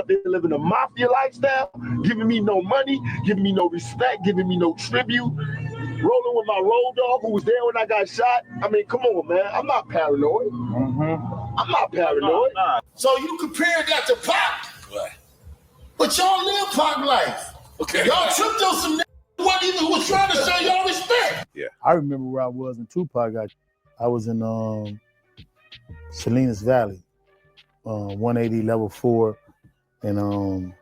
out there living a mafia lifestyle, giving me no money, giving me no respect, giving me no tribute, rolling with my road dog who was there when I got shot. I mean, come on, man. I'm not paranoid. I'm not paranoid. So you compared that to Pac? What? But y'all live Pac life. Okay. Y'all tripped on some what even was trying to show y'all respect. Yeah. I remember where I was in Tupac. I was in Salinas Valley, 180 level 4. And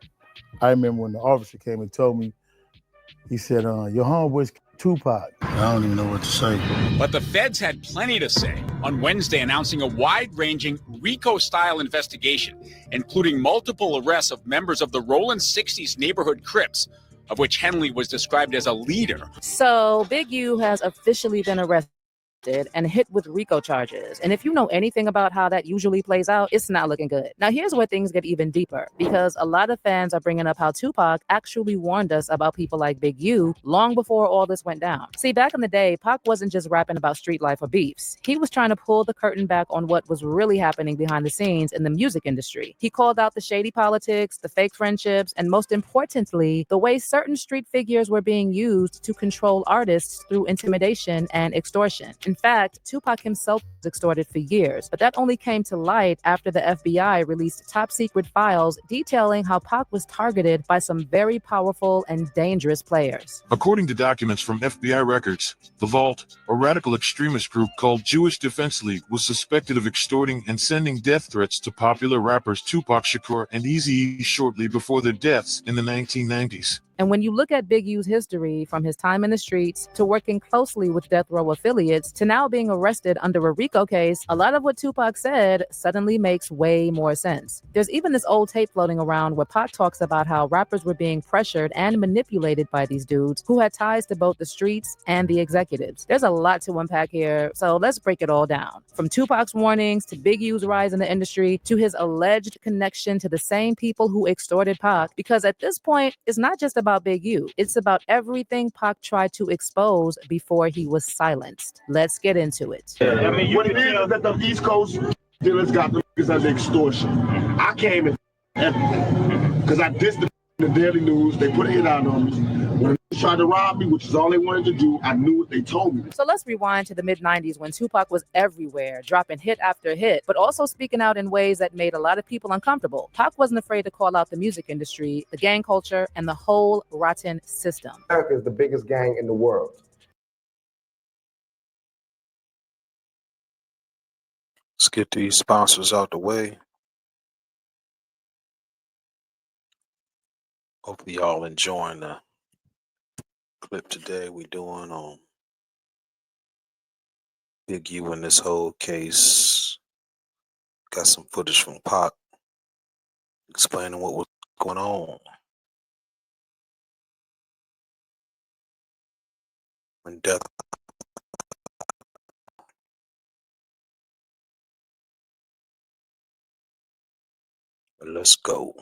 I remember when the officer came and told me, he said, your homeboy's Tupac. I don't even know what to say. But the feds had plenty to say on Wednesday, announcing a wide-ranging RICO-style investigation, including multiple arrests of members of the Rollin' 60s neighborhood Crips, of which Henley was described as a leader. So Big U has officially been arrested and hit with RICO charges. And if you know anything about how that usually plays out, it's not looking good. Now, here's where things get even deeper, because a lot of fans are bringing up how Tupac actually warned us about people like Big U long before all this went down. See, back in the day, Pac wasn't just rapping about street life or beefs. He was trying to pull the curtain back on what was really happening behind the scenes in the music industry. He called out the shady politics, the fake friendships, and most importantly, the way certain street figures were being used to control artists through intimidation and extortion. In fact, Tupac himself was extorted for years, but that only came to light after the FBI released top-secret files detailing how Pac was targeted by some very powerful and dangerous players. According to documents from FBI records, the Vault, a radical extremist group called Jewish Defense League, was suspected of extorting and sending death threats to popular rappers Tupac Shakur and Eazy-E shortly before their deaths in the 1990s. And when you look at Big U's history, from his time in the streets to working closely with death row affiliates to now being arrested under a RICO case, a lot of what Tupac said suddenly makes way more sense. There's even this old tape floating around where Pac talks about how rappers were being pressured and manipulated by these dudes who had ties to both the streets and the executives. There's a lot to unpack here, so let's break it all down. From Tupac's warnings to Big U's rise in the industry to his alleged connection to the same people who extorted Pac, because at this point, it's not just about Big U. It's about everything Pac tried to expose before he was silenced. Let's get into it. I mean, what it is that the East Coast dealers got the niggas under extortion. I came in because I dissed the Daily News. They put a hit out on me. When they tried to rob me, which is all they wanted to do, I knew what they told me. So let's rewind to the mid-90s when Tupac was everywhere, dropping hit after hit, but also speaking out in ways that made a lot of people uncomfortable. Pac wasn't afraid to call out the music industry, the gang culture, and the whole rotten system. America is the biggest gang in the world. Let's get these sponsors out the way. Hopefully y'all enjoying the clip today we're doing on Big U in this whole case. Got some footage from Pac explaining what was going on when death. But let's go.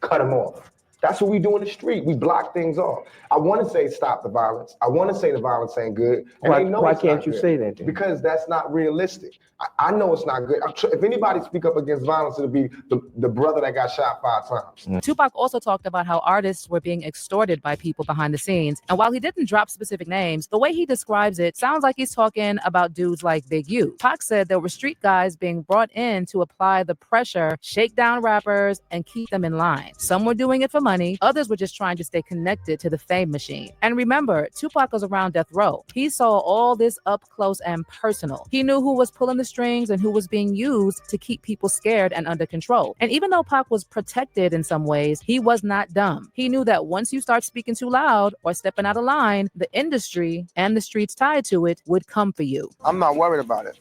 Cut them off. That's what we do in the street. We block things off. I want to say stop the violence. I want to say the violence ain't good. And why can't you say that then? Because that's not realistic. I know it's not good. If anybody speak up against violence, it'll be the brother that got shot 5 times. Tupac also talked about how artists were being extorted by people behind the scenes. And while he didn't drop specific names, the way he describes it sounds like he's talking about dudes like Big U. Pac said there were street guys being brought in to apply the pressure, shake down rappers, and keep them in line. Some were doing it for money. Others were just trying to stay connected to the fame machine. And remember, Tupac was around death row. He saw all this up close and personal. He knew who was pulling the strings and who was being used to keep people scared and under control. And even though Pac was protected in some ways, he was not dumb. He knew that once you start speaking too loud or stepping out of line, the industry and the streets tied to it would come for you. I'm not worried about it.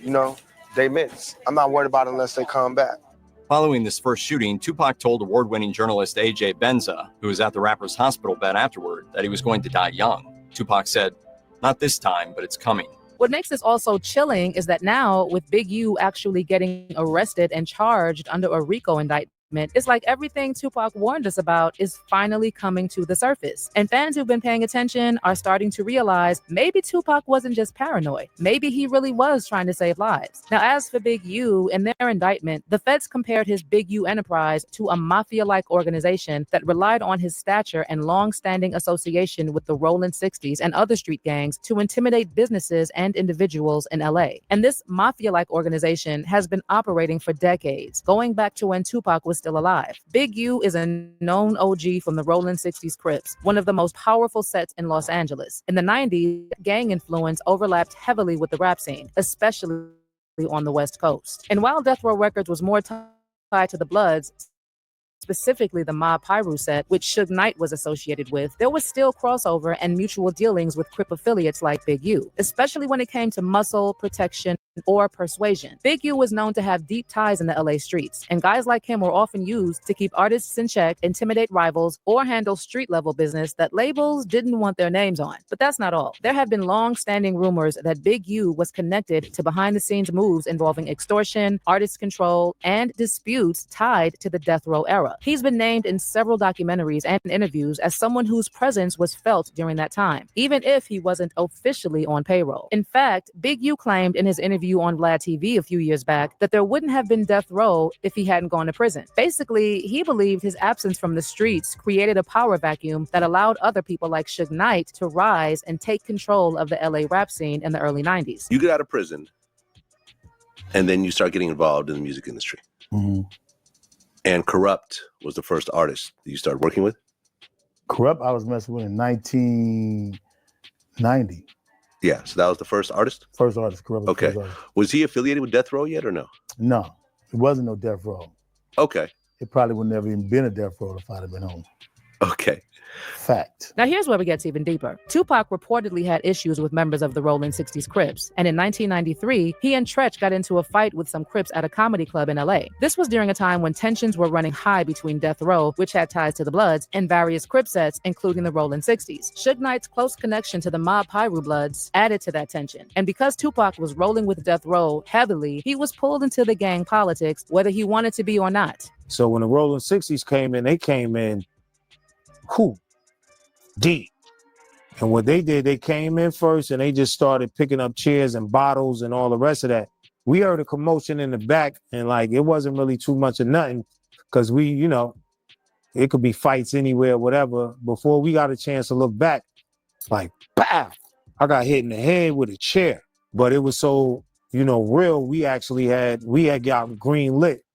You know, they miss. I'm not worried about it unless they come back. Following this first shooting, Tupac told award-winning journalist AJ Benza, who was at the rapper's hospital bed afterward, that he was going to die young. Tupac said, "Not this time, but it's coming." What makes this also chilling is that now, with Big U actually getting arrested and charged under a RICO indictment, it's like everything Tupac warned us about is finally coming to the surface. And fans who've been paying attention are starting to realize maybe Tupac wasn't just paranoid. Maybe he really was trying to save lives. Now, as for Big U, in their indictment, the feds compared his Big U enterprise to a mafia-like organization that relied on his stature and long-standing association with the Rolling 60s and other street gangs to intimidate businesses and individuals in LA. And this mafia-like organization has been operating for decades, going back to when Tupac was still alive. Big U is a known OG from the Rolling 60s Crips, one of the most powerful sets in Los Angeles. In the 90s, gang influence overlapped heavily with the rap scene, especially on the West Coast. And while Death Row Records was more tied to the Bloods, specifically the Mob Piru set, which Suge Knight was associated with, there was still crossover and mutual dealings with Crip affiliates like Big U, especially when it came to muscle, protection, or persuasion. Big U was known to have deep ties in the LA streets, and guys like him were often used to keep artists in check, intimidate rivals, or handle street-level business that labels didn't want their names on. But that's not all. There have been long-standing rumors that Big U was connected to behind-the-scenes moves involving extortion, artist control, and disputes tied to the Death Row era. He's been named in several documentaries and interviews as someone whose presence was felt during that time, even if he wasn't officially on payroll. In fact, Big U claimed in his interview on Vlad TV a few years back that there wouldn't have been Death Row if he hadn't gone to prison. Basically, he believed his absence from the streets created a power vacuum that allowed other people like Suge Knight to rise and take control of the LA rap scene in the early 90s. You get out of prison, and then you start getting involved in the music industry. Mm-hmm. And Corrupt was the first artist that you started working with? Corrupt, I was messing with in 1990. Yeah, so that was the first artist? First artist, Corrupt. Okay. First artist. Was he affiliated with Death Row yet or no? No, it wasn't no Death Row. Okay. It probably would never even been a Death Row if I'd have been home. Okay. Fact. Now here's where it gets even deeper. Tupac reportedly had issues with members of the Rolling 60s Crips, and in 1993, he and Tretch got into a fight with some Crips at a comedy club in LA. This was during a time when tensions were running high between Death Row, which had ties to the Bloods, and various Crip sets, including the Rolling 60s. Suge Knight's close connection to the Mob Piru Bloods added to that tension. And because Tupac was rolling with Death Row heavily, he was pulled into the gang politics, whether he wanted to be or not. So when the Rolling 60s came in, they came in deep. And what they did, they came in first and they just started picking up chairs and bottles and all the rest of that. We heard a commotion in the back and like, it wasn't really too much of nothing because we, you know, it could be fights anywhere, whatever. Before we got a chance to look back, like, pow, I got hit in the head with a chair. But it was so, you know, real. We had got green lit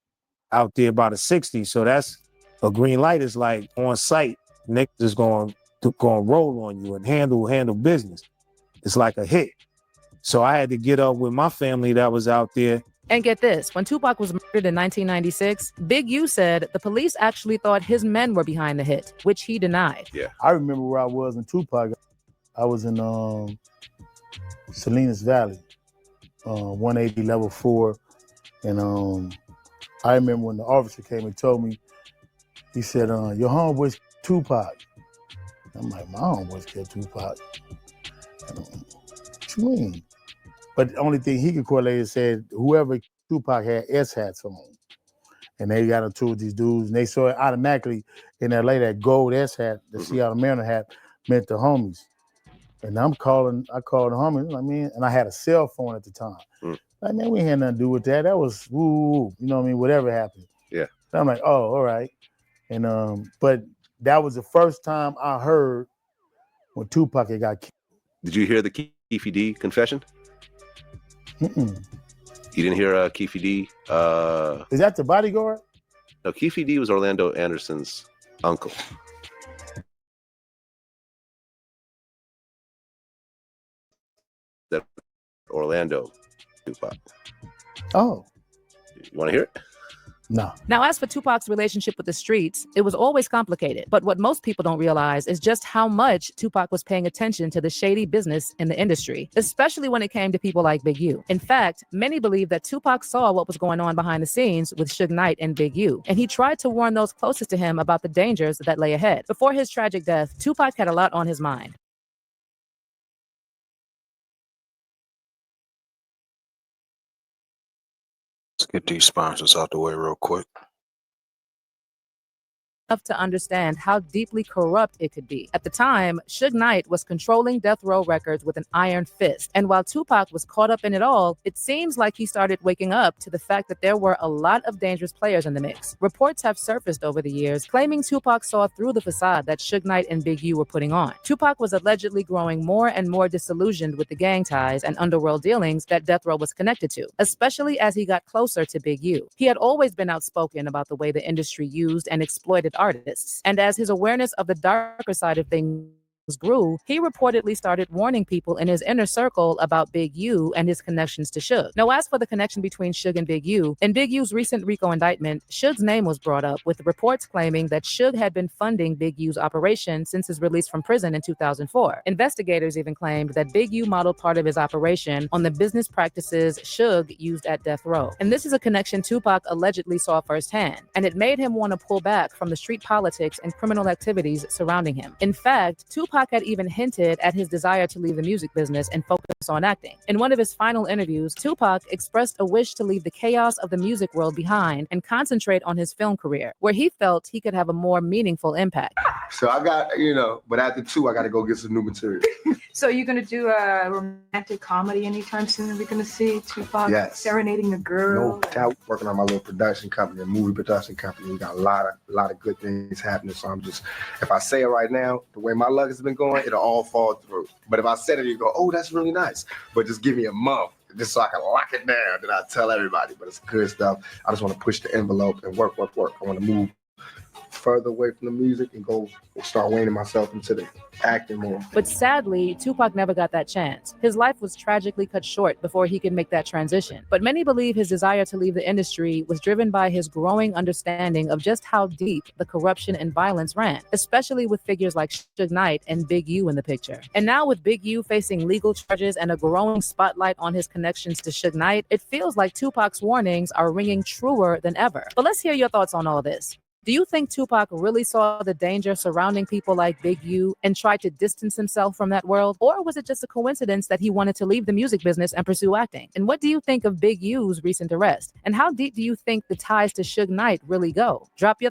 out there by the 60s. So that's a green light is like on site. Nick is going to roll on you and handle business. It's like a hit. So I had to get up with my family that was out there. And get this, when Tupac was murdered in 1996, Big U said the police actually thought his men were behind the hit, which he denied. Yeah. I remember where I was in Tupac. I was in Salinas Valley, 180 level 4. And I remember when the officer came and told me, he said, your homeboy's Tupac. I'm like, my homeboys killed Tupac. What you mean? But the only thing he could correlate is said whoever Tupac had S hats on. And they got into with these dudes, and they saw it automatically in LA that gold S hat, the Seattle Mariner hat, meant the homies. And I called the homies, I mean, and I had a cell phone at the time. Like, man, we had nothing to do with that. That was woo, you know what I mean? Whatever happened. Yeah. And I'm like, oh, all right. And but that was the first time I heard when Tupac had got killed. Did you hear the Keefe D confession? Mm-mm. You didn't hear Keefe D? Is that the bodyguard? No, Keefe D was Orlando Anderson's uncle. That Orlando Tupac. Oh. You want to hear it? No. Now, as for Tupac's relationship with the streets, it was always complicated. But what most people don't realize is just how much Tupac was paying attention to the shady business in the industry, especially when it came to people like Big U. In fact, many believe that Tupac saw what was going on behind the scenes with Suge Knight and Big U, and he tried to warn those closest to him about the dangers that lay ahead. Before his tragic death, Tupac had a lot on his mind. Let's get these sponsors out the way real quick. to understand how deeply corrupt it could be. At the time, Suge Knight was controlling Death Row Records with an iron fist. And while Tupac was caught up in it all, it seems like he started waking up to the fact that there were a lot of dangerous players in the mix. Reports have surfaced over the years claiming Tupac saw through the facade that Suge Knight and Big U were putting on. Tupac was allegedly growing more and more disillusioned with the gang ties and underworld dealings that Death Row was connected to, especially as he got closer to Big U. He had always been outspoken about the way the industry used and exploited artists, and as his awareness of the darker side of things grew, he reportedly started warning people in his inner circle about Big U and his connections to Suge. Now, as for the connection between Suge and Big U, in Big U's recent RICO indictment, Suge's name was brought up, with reports claiming that Suge had been funding Big U's operation since his release from prison in 2004. Investigators even claimed that Big U modeled part of his operation on the business practices Suge used at Death Row. And this is a connection Tupac allegedly saw firsthand, and it made him want to pull back from the street politics and criminal activities surrounding him. In fact, Tupac had even hinted at his desire to leave the music business and focus on acting. In one of his final interviews, Tupac expressed a wish to leave the chaos of the music world behind and concentrate on his film career, where he felt he could have a more meaningful impact. So I got, but after 2, I got to go get some new material. So you're going to do a romantic comedy anytime soon? Are we going to see Tupac serenading a girl? No doubt. Working on my little production company, a movie production company. We got a lot of good things happening. So I'm just, if I say it right now, the way my luck has been going, it'll all fall through. But if I said it, you go, oh, that's really nice. But just give me a month, just so I can lock it down. Then I tell everybody. But it's good stuff. I just want to push the envelope and work. I want to move further away from the music and go start waning myself into the acting more. But sadly, Tupac never got that chance. His life was tragically cut short before he could make that transition. But many believe his desire to leave the industry was driven by his growing understanding of just how deep the corruption and violence ran, especially with figures like Suge Knight and Big U in the picture. And now with Big U facing legal charges and a growing spotlight on his connections to Suge Knight, it feels like Tupac's warnings are ringing truer than ever. But let's hear your thoughts on all this. Do you think Tupac really saw the danger surrounding people like Big U and tried to distance himself from that world? Or was it just a coincidence that he wanted to leave the music business and pursue acting? And what do you think of Big U's recent arrest? And how deep do you think the ties to Suge Knight really go? Drop your